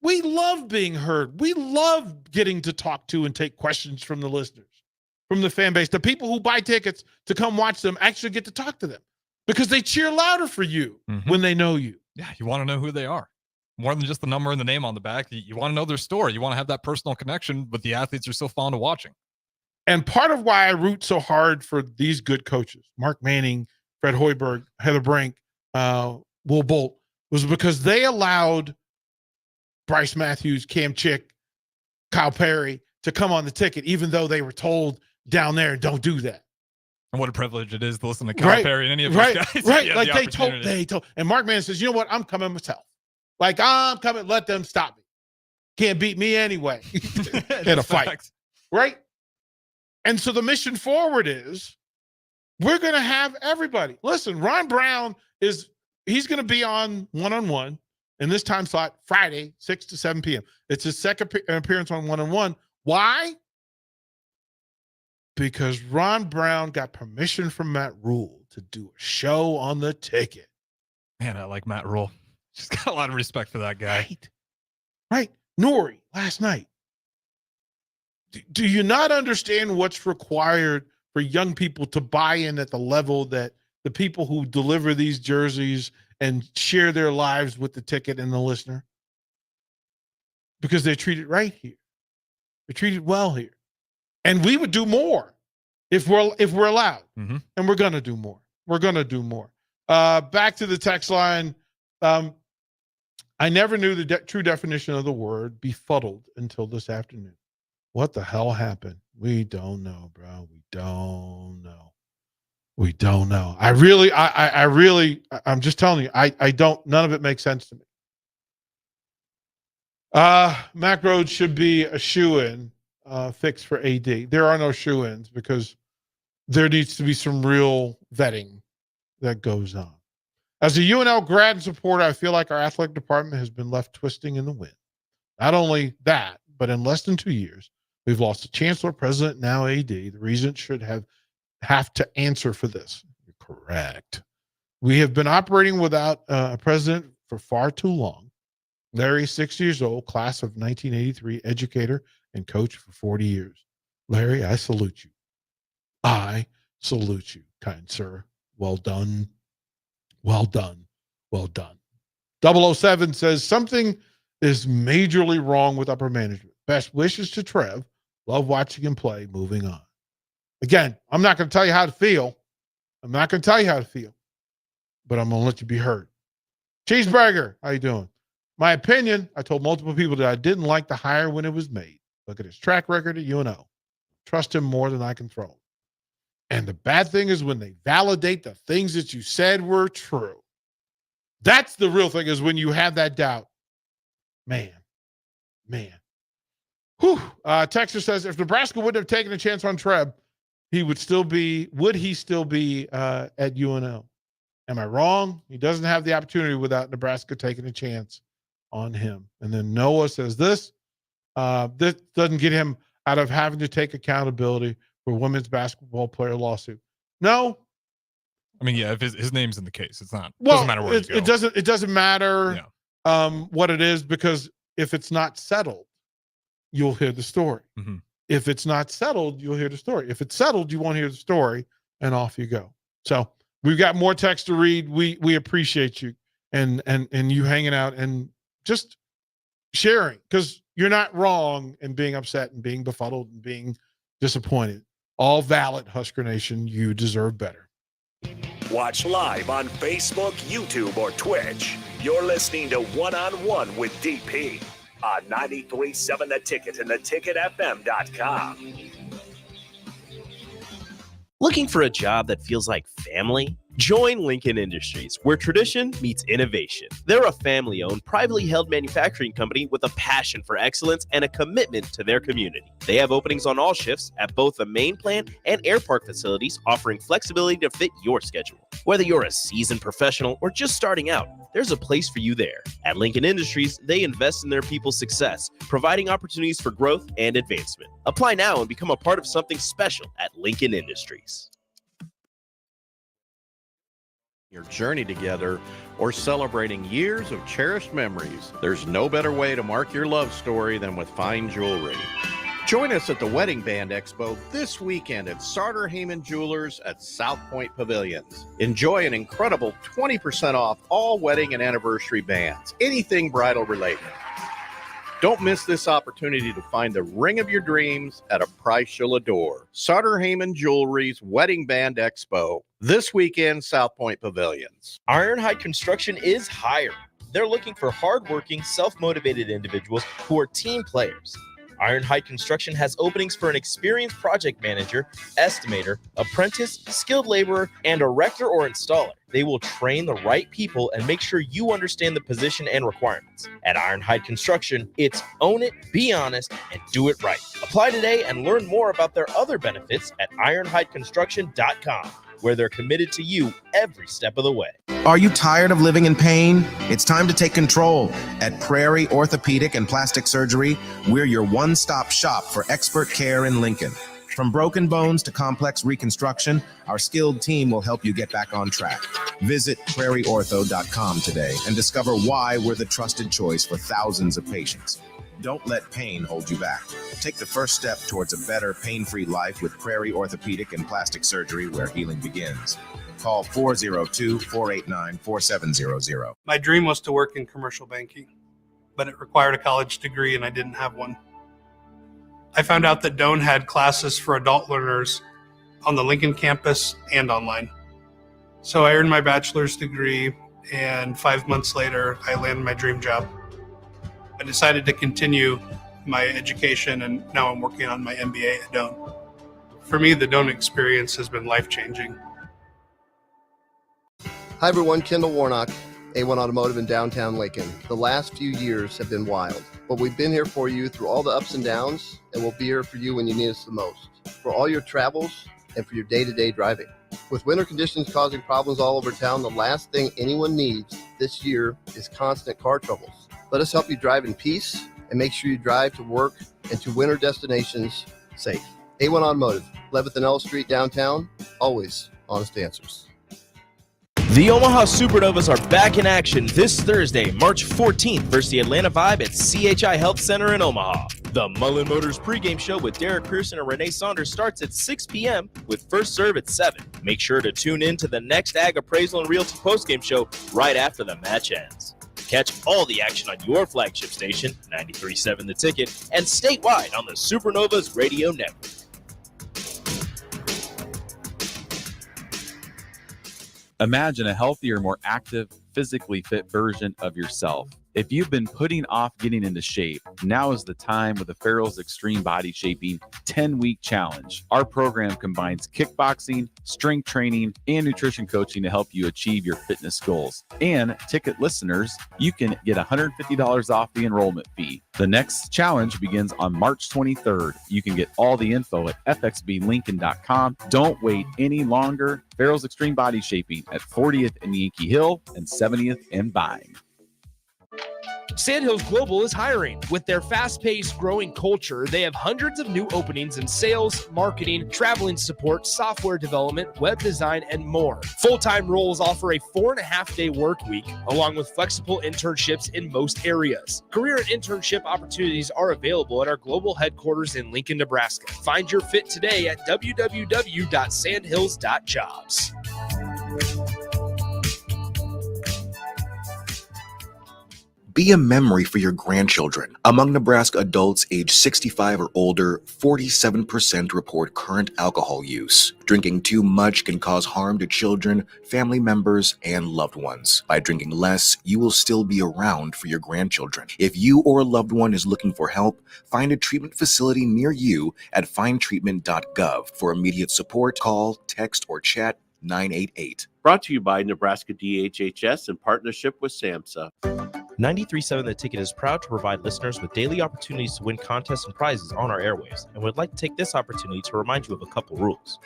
We love being heard. We love getting to talk to and take questions from the listeners, from the fan base. The people who buy tickets to come watch them actually get to talk to them because they cheer louder for you when they know you. Yeah, you want to know who they are. More than just the number and the name on the back. You want to know their story. You want to have that personal connection with the athletes you're so fond of watching. And part of why I root so hard for these good coaches, Mark Manning, Fred Hoiberg, Heather Brink, Will Bolt, was because they allowed Bryce Matthews, Cam Chick, Kyle Perry to come on the ticket, even though they were told down there, don't do that. And what a privilege it is to listen to Kyle Perry and any of these guys. Right. Like they told, and Mark Manning says, you know what? I'm coming myself. Like I'm coming, let them stop me. Can't beat me anyway in a fight. Right. And so the mission forward is we're going to have everybody. Listen, Ron Brown he's going to be on one-on-one in this time slot Friday, 6 to 7 p.m. It's his second appearance on one-on-one. Why? Because Ron Brown got permission from Matt Rule to do a show on the ticket. Man, I like Matt Rule. Just got a lot of respect for that guy. Right. Nori, last night. Do you not understand what's required for young people to buy in at the level that the people who deliver these jerseys and share their lives with the ticket and the listener? Because they're treated right here. They're treated well here. And we would do more if we're allowed. Mm-hmm. And we're going to do more. We're going to do more. Back to the text line. I never knew the true definition of the word befuddled until this afternoon. What the hell happened? We don't know, bro. We don't know. We don't know. I'm just telling you, I don't, none of it makes sense to me. Mac Rhodes should be a shoe-in fix for AD. There are no shoe-ins because there needs to be some real vetting that goes on. As a UNL grad and supporter, I feel like our athletic department has been left twisting in the wind. Not only that, but in less than 2 years, we've lost a chancellor, president, now AD. The regent should have to answer for this. You're correct. We have been operating without a president for far too long. Larry, 6 years old, class of 1983, educator and coach for 40 years. Larry, I salute you. I salute you, kind sir. Well done. Well done. Well done. 007 says something is majorly wrong with upper management. Best wishes to Trev. Love watching him play. Moving on. Again, I'm not going to tell you how to feel. I'm not going to tell you how to feel. But I'm going to let you be heard. Cheeseburger, how you doing? My opinion, I told multiple people that I didn't like the hire when it was made. Look at his track record at UNO. Trust him more than I can throw him. And the bad thing is when they validate the things that you said were true. That's the real thing, is when you have that doubt. Man. Whew. Texas says, if Nebraska wouldn't have taken a chance on Trev, would he still be at UNO? Am I wrong? He doesn't have the opportunity without Nebraska taking a chance on him. And then Noah says this doesn't get him out of having to take accountability for women's basketball player lawsuit. No. I mean, yeah, if his name's in the case, it's not. Well, doesn't matter where it doesn't matter what it is, because if it's not settled, you'll hear the story. Mm-hmm. If it's not settled, you'll hear the story. If it's settled, you won't hear the story, and off you go. So we've got more text to read. We appreciate you and you hanging out and just sharing, because you're not wrong in being upset and being befuddled and being disappointed. All valid, Husker Nation. You deserve better. Watch live on Facebook, YouTube, or Twitch. You're listening to One on One with DP on 93.7 The Ticket and theticketfm.com. Looking for a job that feels like family? Join Lincoln Industries, where tradition meets innovation. They're a family-owned, privately held manufacturing company with a passion for excellence and a commitment to their community. They have openings on all shifts at both the main plant and air park facilities, offering flexibility to fit your schedule. Whether you're a seasoned professional or just starting out, there's a place for you there. At Lincoln Industries, they invest in their people's success, providing opportunities for growth and advancement. Apply now and become a part of something special at Lincoln Industries. Your journey together or celebrating years of cherished memories, there's no better way to mark your love story than with fine jewelry. Join us at the Wedding Band Expo this weekend at Sartor Heyman Jewelers at South Point Pavilions. Enjoy an incredible 20% off all wedding and anniversary bands, anything bridal related. Don't miss this opportunity to find the ring of your dreams at a price you'll adore. Sartor Heyman Jewelry's Wedding Band Expo this weekend, South Point Pavilions. Ironhide Construction is hiring. They're looking for hardworking, self-motivated individuals who are team players. Ironhide Construction has openings for an experienced project manager, estimator, apprentice, skilled laborer, and erector or installer. They will train the right people and make sure you understand the position and requirements. At Ironhide Construction, it's own it, be honest, and do it right. Apply today and learn more about their other benefits at ironhideconstruction.com, where they're committed to you every step of the way. Are you tired of living in pain? It's time to take control. At Prairie Orthopedic and Plastic Surgery, we're your one-stop shop for expert care in Lincoln. From broken bones to complex reconstruction, our skilled team will help you get back on track. Visit prairieortho.com today and discover why we're the trusted choice for thousands of patients. Don't let pain hold you back. Take the first step towards a better pain-free life with Prairie Orthopedic and Plastic Surgery, where healing begins. Call 402-489-4700. My dream was to work in commercial banking, but it required a college degree and I didn't have one. I found out that Doane had classes for adult learners on the Lincoln campus and online. So I earned my bachelor's degree, and 5 months later, I landed my dream job. I decided to continue my education, and now I'm working on my MBA at Doane. For me, the Doane experience has been life-changing. Hi everyone, Kendall Warnock, A1 Automotive in downtown Lincoln. The last few years have been wild, but we've been here for you through all the ups and downs, and we'll be here for you when you need us the most, for all your travels and for your day-to-day driving. With winter conditions causing problems all over town, the last thing anyone needs this year is constant car troubles. Let us help you drive in peace and make sure you drive to work and to winter destinations safe. A1 Automotive, 11th and L Street downtown, always honest answers. The Omaha Supernovas are back in action this Thursday, March 14th versus the Atlanta Vibe at CHI Health Center in Omaha. The Mullen Motors pregame show with Derek Pearson and Renee Saunders starts at 6 p.m. with first serve at 7. Make sure to tune in to the next Ag Appraisal and Realty postgame show right after the match ends. Catch all the action on your flagship station, 93.7 The Ticket, and statewide on the Supernovas Radio Network. Imagine a healthier, more active, physically fit version of yourself. If you've been putting off getting into shape, now is the time with the Farrell's Extreme Body Shaping 10-Week Challenge. Our program combines kickboxing, strength training, and nutrition coaching to help you achieve your fitness goals. And ticket listeners, you can get $150 off the enrollment fee. The next challenge begins on March 23rd. You can get all the info at fxblincoln.com. Don't wait any longer. Farrell's Extreme Body Shaping at 40th and Yankee Hill and 70th and Vine. Sandhills Global is hiring. With their fast-paced, growing culture, they have hundreds of new openings in sales, marketing, traveling support, software development, web design, and more. Full-time roles offer a 4.5-day work week, along with flexible internships in most areas. Career and internship opportunities are available at our global headquarters in Lincoln, Nebraska. Find your fit today at www.sandhills.jobs. Be a memory for your grandchildren. Among Nebraska adults age 65 or older, 47% report current alcohol use. Drinking too much can cause harm to children, family members, and loved ones. By drinking less, you will still be around for your grandchildren. If you or a loved one is looking for help, find a treatment facility near you at findtreatment.gov. For immediate support, call, text, or chat 988. Brought to you by Nebraska DHHS in partnership with SAMHSA. 93.7 The Ticket is proud to provide listeners with daily opportunities to win contests and prizes on our airwaves, and would like to take this opportunity to remind you of a couple rules.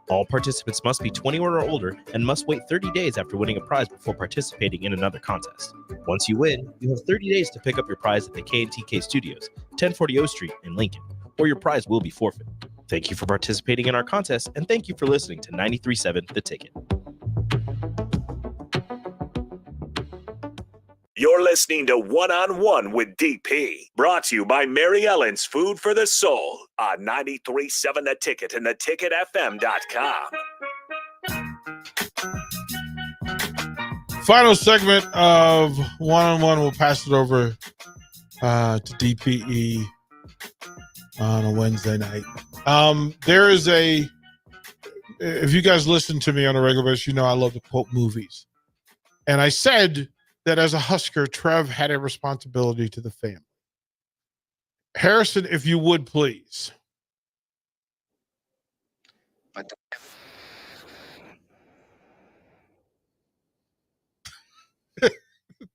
All participants must be 21 or older and must wait 30 days after winning a prize before participating in another contest. Once you win, you have 30 days to pick up your prize at the K&TK Studios, 1040 O Street in Lincoln, or your prize will be forfeit. Thank you for participating in our contest, and thank you for listening to 93.7 The Ticket. You're listening to One on One with DP, brought to you by Mary Ellen's Food for the Soul on 93.7 The Ticket and theticketfm.com. Final segment of One on One. We'll pass it over to DPE on a Wednesday night. There is if you guys listen to me on a regular basis, you know I love to quote movies. And I said that as a Husker, Trev had a responsibility to the family. Harrison, if you would, please.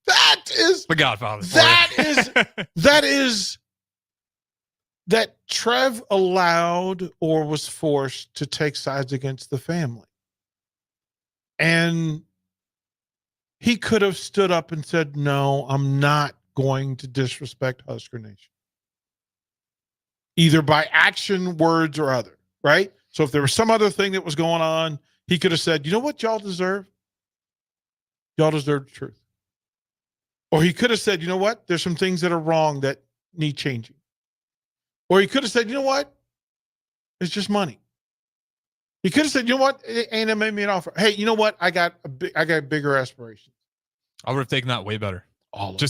That is The Godfather. That Trev allowed or was forced to take sides against the family. And he could have stood up and said, no, I'm not going to disrespect Husker Nation. Either by action, words, or other, right? So if there was some other thing that was going on, he could have said, you know what y'all deserve? Y'all deserve the truth. Or he could have said, you know what? There's some things that are wrong that need changing. Or he could have said, you know what? It's just money. He could have said, you know what? A&M made me an offer. Hey, you know what? I got bigger aspirations. I would have taken that way better.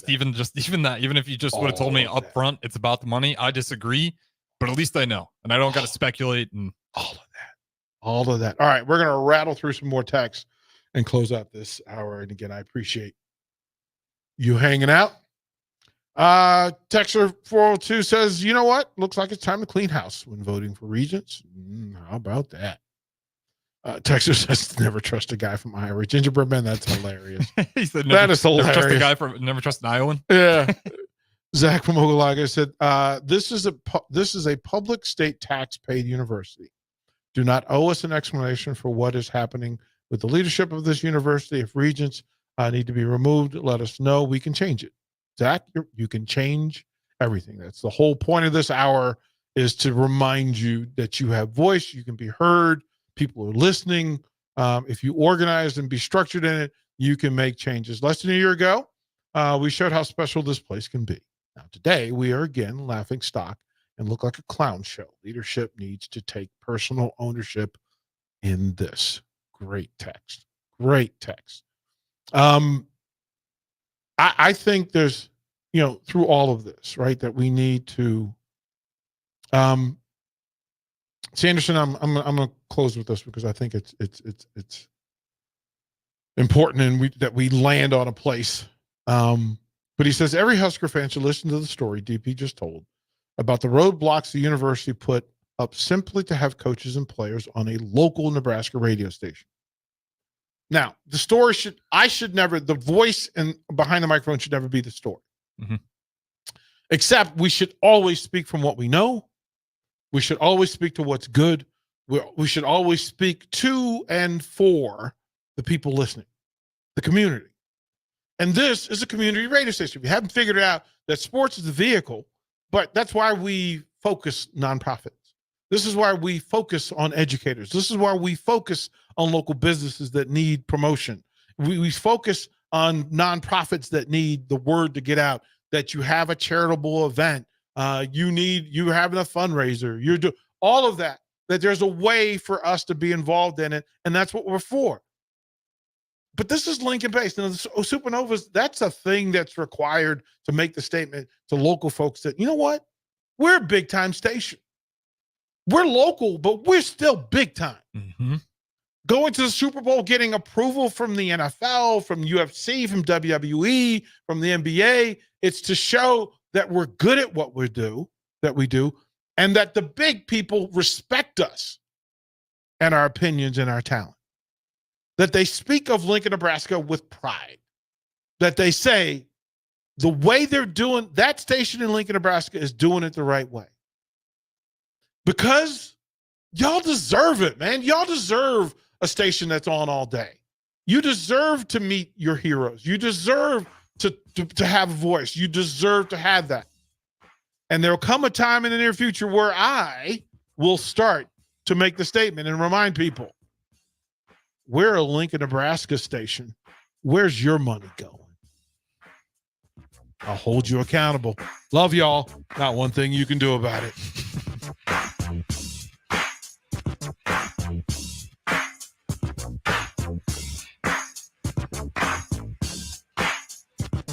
Even that, even if you just would have told me up front, it's about the money. I disagree, but at least I know, and I don't got to speculate and all of that. All right, we're gonna rattle through some more texts and close out this hour. And again, I appreciate you hanging out. Texter 402 says, you know what? Looks like it's time to clean house when voting for regents. How about that? Texter says, never trust a guy from Iowa. Gingerbread Man, that's hilarious. He said, that is hilarious. Never trust an Iowan. Yeah. Zach from Ogallala said, this is a public state tax-paid university. Do not owe us an explanation for what is happening with the leadership of this university. If regents need to be removed, let us know. We can change it. Zach, you can change everything. That's the whole point of this hour, is to remind you that you have voice, you can be heard, people are listening. If you organize and be structured in it, you can make changes. Less than a year ago, we showed how special this place can be. Now, today, we are again laughing stock and look like a clown show. Leadership needs to take personal ownership in this. Great text. Great text. I think there's, through all of this, right, that we need to, Sanderson, I'm going to close with this because I think it's important and that we land on a place. But he says, every Husker fan should listen to the story DP just told about the roadblocks the university put up simply to have coaches and players on a local Nebraska radio station. Now, the story the voice and behind the microphone should never be the story. Mm-hmm. Except we should always speak from what we know. We should always speak to what's good. We should always speak to and for the people listening, the community. And this is a community radio station. If you haven't figured it out, that sports is the vehicle, but that's why we focus nonprofits. This is why we focus on educators. This is why we focus on local businesses that need promotion. We focus on nonprofits that need the word to get out, that you have a charitable event. You having a fundraiser. You do all of that there's a way for us to be involved in it. And that's what we're for. But this is Lincoln based. And the Supernovas, that's a thing that's required to make the statement to local folks that, you know what? We're a big time station. We're local, but we're still big time. Mm-hmm. Going to the Super Bowl, getting approval from the NFL, from UFC, from WWE, from the NBA. It's to show that we're good at what we do, and that the big people respect us and our opinions and our talent. That they speak of Lincoln, Nebraska with pride. That they say the way they're doing, that station in Lincoln, Nebraska is doing it the right way. Because y'all deserve it, man. Y'all deserve a station that's on all day. You deserve to meet your heroes. You deserve to have a voice. You deserve to have that. And there'll come a time in the near future where I will start to make the statement and remind people, we're a Lincoln, Nebraska station. Where's your money going? I'll hold you accountable. Love y'all. Not one thing you can do about it.